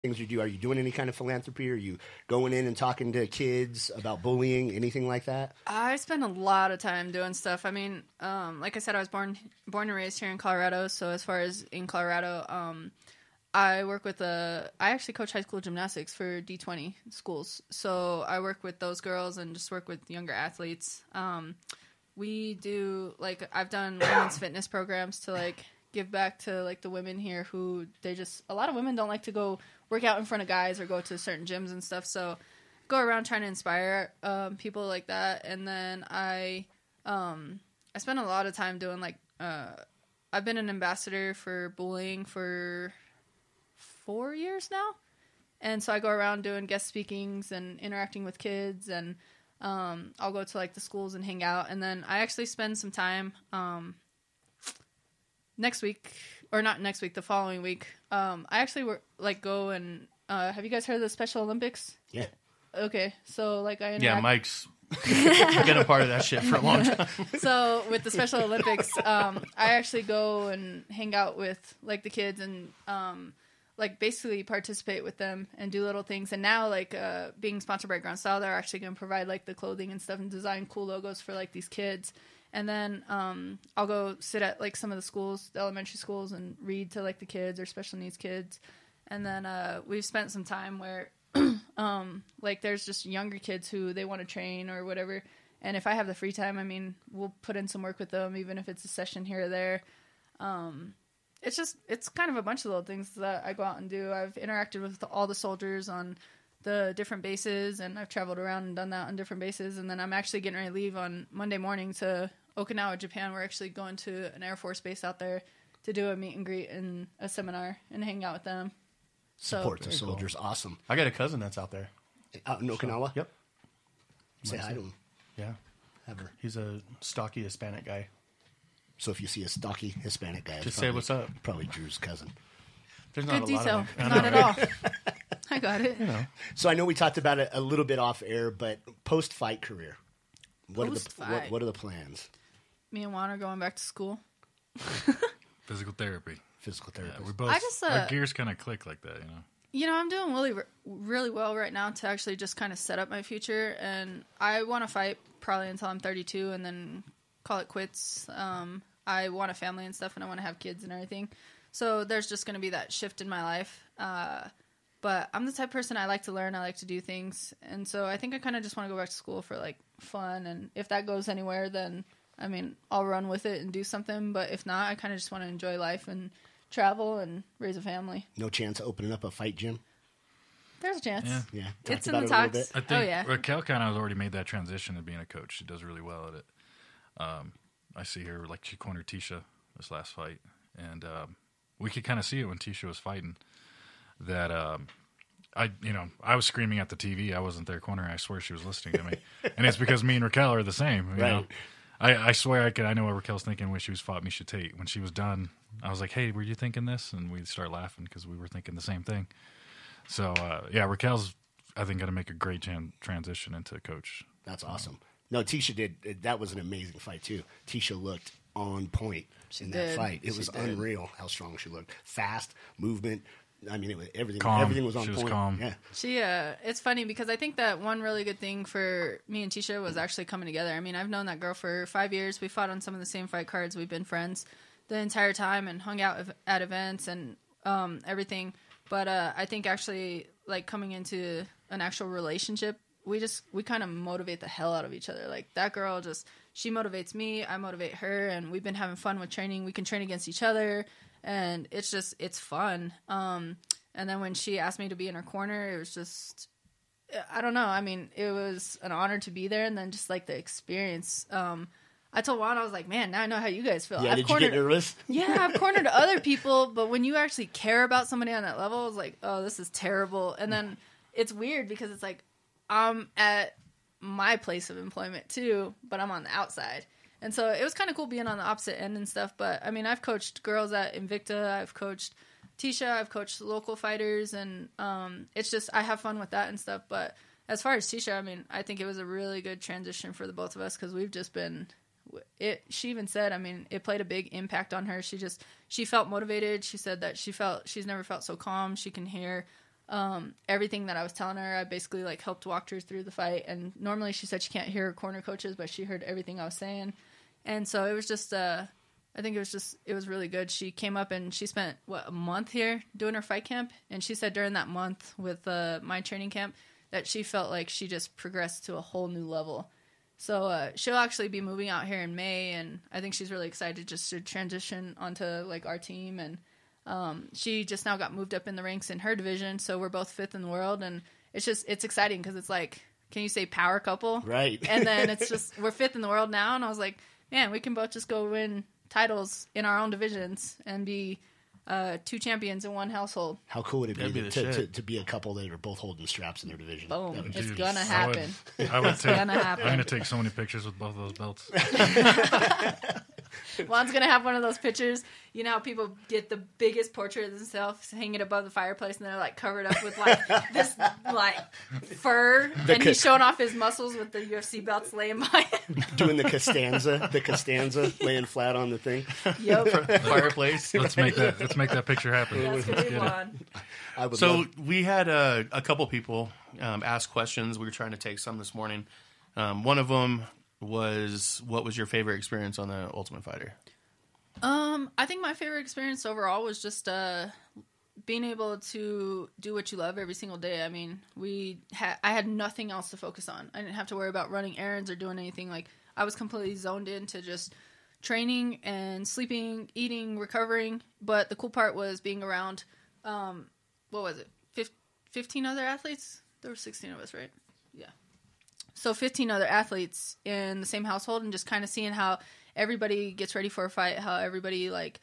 things you do? Are you doing any kind of philanthropy? Are you going in and talking to kids about bullying, anything like that? I spend a lot of time doing stuff. I mean, like I said, I was born and raised here in Colorado. So as far as in Colorado, I work with I actually coach high school gymnastics for D20 schools. So I work with those girls and just work with younger athletes. We do, like, I've done women's fitness programs to, like, give back to, like, the women here who a lot of women don't like to go work out in front of guys or go to certain gyms and stuff. So go around trying to inspire people like that. And then I spend a lot of time doing, like, I've been an ambassador for bullying for 4 years now. And so I go around doing guest speakings and interacting with kids, and I'll go to, like, the schools and hang out. And then I actually spend some time next week, or not next week, the following week. I actually go and have you guys heard of the Special Olympics? Yeah. Okay, so, like, I interact. Yeah, Mike's been a part of that shit for a long time. So with the Special Olympics, I actually go and hang out with, like, the kids and like, basically participate with them and do little things. And now, like, being sponsored by Ground Style, they're actually going to provide, like, the clothing and stuff and design cool logos for, like, these kids. And then I'll go sit at, like, some of the schools, the elementary schools, and read to, like, the kids or special needs kids. And then we've spent some time where, like, there's just younger kids who they want to train or whatever. And if I have the free time, I mean, we'll put in some work with them, even if it's a session here or there. It's kind of a bunch of little things that I go out and do. I've interacted with all the soldiers on the different bases, and I've traveled around and done that on different bases. And then I'm actually getting ready to leave on Monday morning to Okinawa, Japan. We're actually going to an Air Force base out there to do a meet and greet and a seminar and hang out with them. Support the soldiers. Cool. Awesome. I got a cousin that's out there. Out in Okinawa? Yep. Say hi to him. Yeah. Have her. He's a stocky Hispanic guy. So if you see a stocky Hispanic guy, just say what's up. Probably Drew's cousin. There's not Good a detail. lot of it. Not at all. I got it. You know. So I know we talked about it a little bit off air, but post-fight career, what are the plans? Me and Juan are going back to school. Physical therapy. Yeah, we both. Our gears kind of click like that, you know. You know, I'm doing really well right now to actually just kind of set up my future, and I want to fight probably until I'm 32, and then call it quits. I want a family and stuff, and I want to have kids and everything. So there's just going to be that shift in my life. But I'm the type of person, I like to learn, I like to do things. And so I think I kind of just want to go back to school for, like, fun. And if that goes anywhere, then, I mean, I'll run with it and do something. But if not, I kind of just want to enjoy life and travel and raise a family. No chance of opening up a fight gym? There's a chance. Yeah. It's in the talks. I think Raquel kind of has already made that transition to being a coach. She does really well at it. I see her, like, she cornered Tisha this last fight. And we could kind of see it when Tisha was fighting. That I was screaming at the TV. I wasn't there cornering. I swear she was listening to me, and it's because me and Raquel are the same. You know? I swear I know what Raquel's thinking when she was fought Miesha Tate. When she was done, I was like, "Hey, were you thinking this?" And we'd start laughing because we were thinking the same thing. So Raquel's I think going to make a great transition into coach. That's awesome. No, Tisha did. That was an amazing fight too. Tisha looked on point in that fight. It was unreal how strong she looked. Fast movement. I mean, it was everything. Calm. Everything was on she point. Was calm. Yeah. She. It's funny because I think that one really good thing for me and Tisha was actually coming together. I mean, I've known that girl for 5 years. We fought on some of the same fight cards. We've been friends the entire time and hung out at events and everything. But I think actually, like, coming into an actual relationship, we kind of motivate the hell out of each other. Like, that girl she motivates me, I motivate her, and we've been having fun with training. We can train against each other. And it's fun. And then when she asked me to be in her corner, it was just, I don't know. I mean, it was an honor to be there. And then just, like, the experience. I told Juan, I was like, man, now I know how you guys feel. Yeah, did you get nervous? Yeah, I've cornered other people. But when you actually care about somebody on that level, it's like, oh, this is terrible. And then it's weird because it's like, I'm at my place of employment too, but I'm on the outside. And so it was kind of cool being on the opposite end and stuff. But, I mean, I've coached girls at Invicta. I've coached Tisha. I've coached local fighters. And it's just I have fun with that and stuff. But as far as Tisha, I mean, I think it was a really good transition for the both of us because we've just been – she even said, I mean, it played a big impact on her. She felt motivated. She said that she's never felt so calm. She can hear everything that I was telling her, I basically like helped walk her through the fight. And normally she said she can't hear her corner coaches, but she heard everything I was saying. And so it was just, I think it was really good. She came up and she spent, a month here doing her fight camp. And she said during that month with my training camp that she felt like she just progressed to a whole new level. So she'll actually be moving out here in May, and I think she's really excited just to transition onto like our team. And she just now got moved up in the ranks in her division, so we're both 5th in the world, and it's exciting because it's like, can you say power couple? Right. And then it's just, we're 5th in the world now, and I was like, man, we can both just go win titles in our own divisions and be 2 champions in one household. How cool would it That'd be be to be a couple that are both holding straps in their division? Boom. It's Dude, gonna happen. I would take, gonna happen. I'm going to take so many pictures with both of those belts. Juan's gonna have one of those pictures. You know how people get the biggest portrait of themselves hanging above the fireplace, and they're like covered up with like this like fur, and he's showing off his muscles with the UFC belts laying by him. Doing the Costanza, laying flat on the thing. Yep, Fireplace. Let's make that picture happen. that's gonna be Juan. I would So love. we had a couple people ask questions. We were trying to take some this morning. One of them was, what was your favorite experience on the Ultimate Fighter? I think my favorite experience overall was just being able to do what you love every single day. I mean, I had nothing else to focus on. I didn't have to worry about running errands or doing anything. Like, I was completely zoned into just training and sleeping, eating, recovering. But the cool part was being around, 15 other athletes? There were 16 of us, right? Yeah. So 15 other athletes in the same household, and just kind of seeing how everybody gets ready for a fight, how everybody like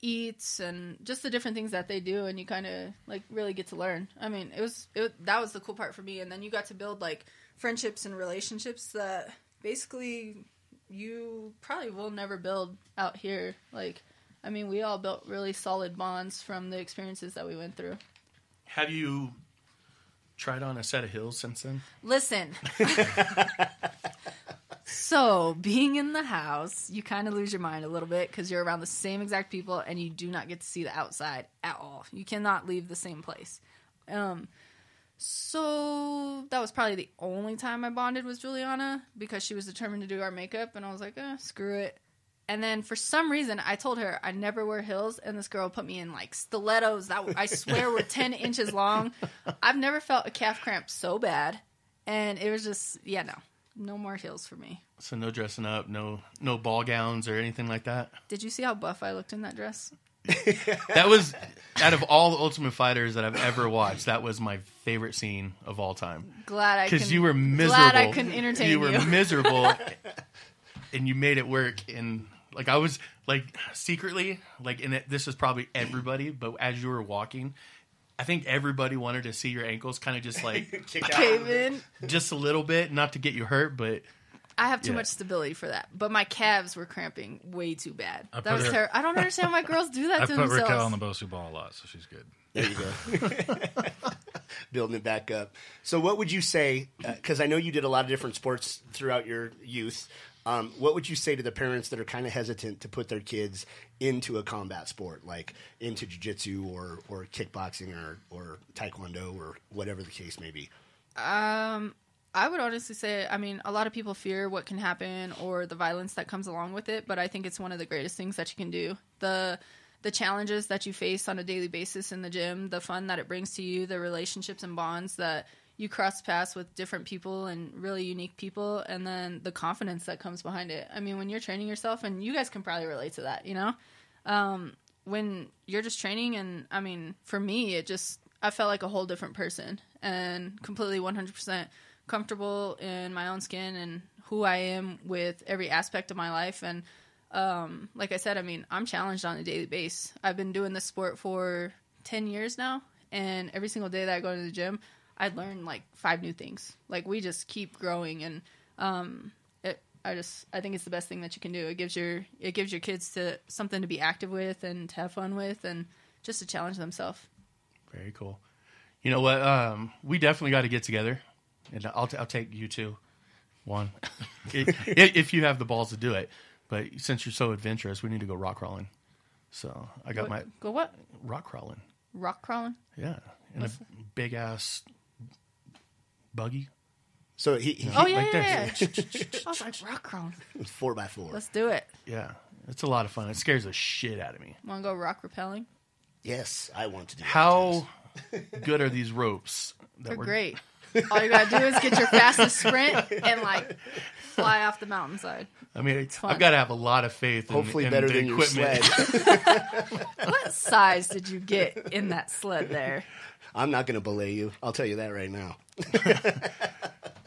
eats, and just the different things that they do, and you kind of like really get to learn. I mean, that was the cool part for me. And then you got to build like friendships and relationships that basically you probably will never build out here. Like, I mean, we all built really solid bonds from the experiences that we went through. Have you tried on a set of heels since then? Listen. So, being in the house, you kind of lose your mind a little bit because you're around the same exact people and you do not get to see the outside at all. You cannot leave the same place. So, that was probably the only time I bonded with Juliana because she was determined to do our makeup, and I was like, screw it. And then for some reason, I told her I never wear heels, and this girl put me in like stilettos that I swear were 10 inches long. I've never felt a calf cramp so bad, and it was just, no more heels for me. So no dressing up, no ball gowns or anything like that? Did you see how buff I looked in that dress? That was, out of all the Ultimate Fighters that I've ever watched, that was my favorite scene of all time. Because you were miserable. Glad I couldn't entertain you. You were miserable, and you made it work. And like I was like secretly like, and this is probably everybody, but as you were walking, I think everybody wanted to see your ankles kind of just like cave in just a little bit, not to get you hurt, but I have too much stability for that. But my calves were cramping way too bad. I That was terrible. I don't understand why girls do that to themselves. I put Raquel on the Bosu ball a lot, so she's good. There you go. Building it back up. So what would you say, because I know you did a lot of different sports throughout your youth, what would you say to the parents that are kind of hesitant to put their kids into a combat sport, like into jiu-jitsu or kickboxing or taekwondo or whatever the case may be? I would honestly say, I mean, a lot of people fear what can happen or the violence that comes along with it, but I think it's one of the greatest things that you can do. The challenges that you face on a daily basis in the gym, the fun that it brings to you, the relationships and bonds that you cross paths with different people and really unique people, and then the confidence that comes behind it. I mean, when you're training yourself, and you guys can probably relate to that, you know? When you're just training, and I mean, for me, I felt like a whole different person and completely 100% comfortable in my own skin and who I am with every aspect of my life. And like I said, I mean, I'm challenged on a daily basis. I've been doing this sport for 10 years now, and every single day that I go to the gym, I learn like 5 new things. Like, we just keep growing, and I think it's the best thing that you can do. It gives your kids something to be active with and to have fun with, and just to challenge themselves. Very cool. You know what? We definitely got to get together, and I'll take you too, Juan, if you have the balls to do it. But since you're so adventurous, we need to go rock crawling. So I got Go what? rock crawling. Rock crawling? Yeah, in a big ass buggy. So he Oh, yeah, like yeah, this. yeah. I was like, rock crawling. 4x4. Let's do it. Yeah, it's a lot of fun. It scares the shit out of me. Want to go rock rappelling? Yes, I want to do that. How good are these ropes? They're great. All you got to do is get your fastest sprint and, like, fly off the mountainside. I mean, fun. I've got to have a lot of faith Hopefully in better the than your equipment. sled. What size did you get in that sled there? I'm not going to belay you. I'll tell you that right now.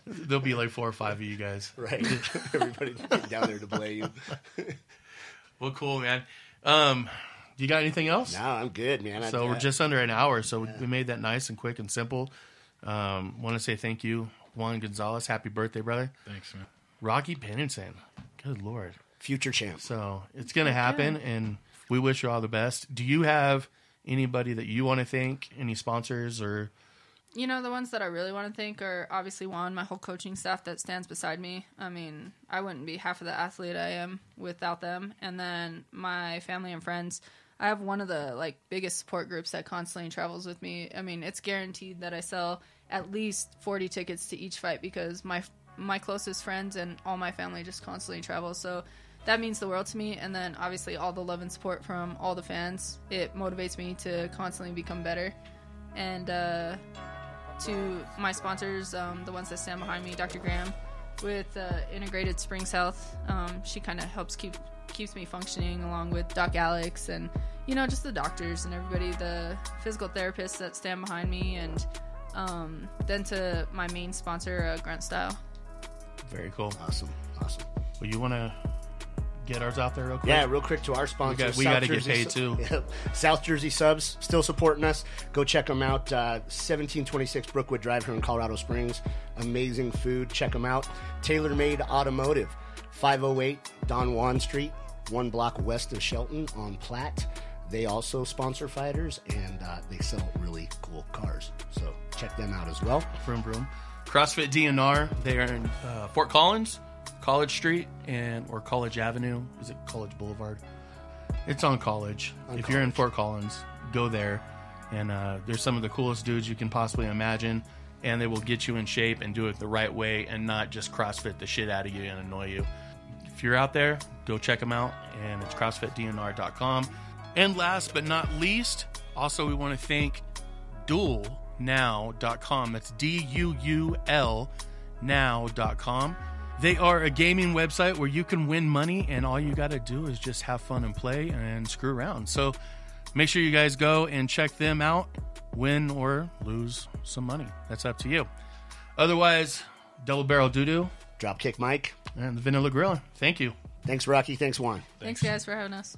There'll be like 4 or 5 of you guys. Right. Everybody get down there to belay you. Well, cool, man. You got anything else? No, I'm good, man. So we're just under an hour, so we made that nice and quick and simple. Want to say thank you, Juan Gonzalez. Happy birthday, brother. Thanks, man. Rocky Pennington. Good Lord. future champ. So it's going to happen, and we wish you all the best. Do you have anybody that you want to thank? Any sponsors or... You know, the ones that I really want to thank are obviously Juan, my whole coaching staff that stands beside me. I mean, I wouldn't be half of the athlete I am without them. And then my family and friends. I have one of the biggest support groups that constantly travels with me. I mean, it's guaranteed that I sell at least 40 tickets to each fight because my closest friends and all my family just constantly travel. So that means the world to me. And then obviously all the love and support from all the fans. It motivates me to constantly become better. And to my sponsors, the ones that stand behind me, Dr. Graham with Integrated Springs Health. She kind of helps keeps me functioning, along with Doc Alex and, just the doctors and everybody, the physical therapists that stand behind me, and then to my main sponsor, Grunt Style. Very cool. Awesome. Well, you want to get ours out there real quick? Yeah, real quick to our sponsors. We got to get Jersey paid too. Yep. South Jersey Subs, still supporting us. Go check them out. 1726 Brookwood Drive here in Colorado Springs. Amazing food. Check them out. Tailor Made Automotive, 508 Don Juan Street, 1 block west of Shelton on Platte. They also sponsor fighters, and they sell really cool cars. So check them out as well. Vroom, vroom. CrossFit DNR. They are in Fort Collins, College Street, or College Avenue. Is it College Boulevard? It's on College. If you're in Fort Collins, go there. And there's some of the coolest dudes you can possibly imagine. And they will get you in shape and do it the right way and not just CrossFit the shit out of you and annoy you. If you're out there, go check them out. And it's CrossFitDNR.com. And last but not least, also we want to thank DuelNow.com. That's DUUL now.com. They are a gaming website where you can win money, and all you got to do is just have fun and play and screw around. So make sure you guys go and check them out. Win or lose some money. That's up to you. Otherwise, Double Barrel Doo-Doo. Dropkick Mike. And the Vanilla Gorilla. Thank you. Thanks, Rocky. Thanks, Juan. Thanks, guys, for having us.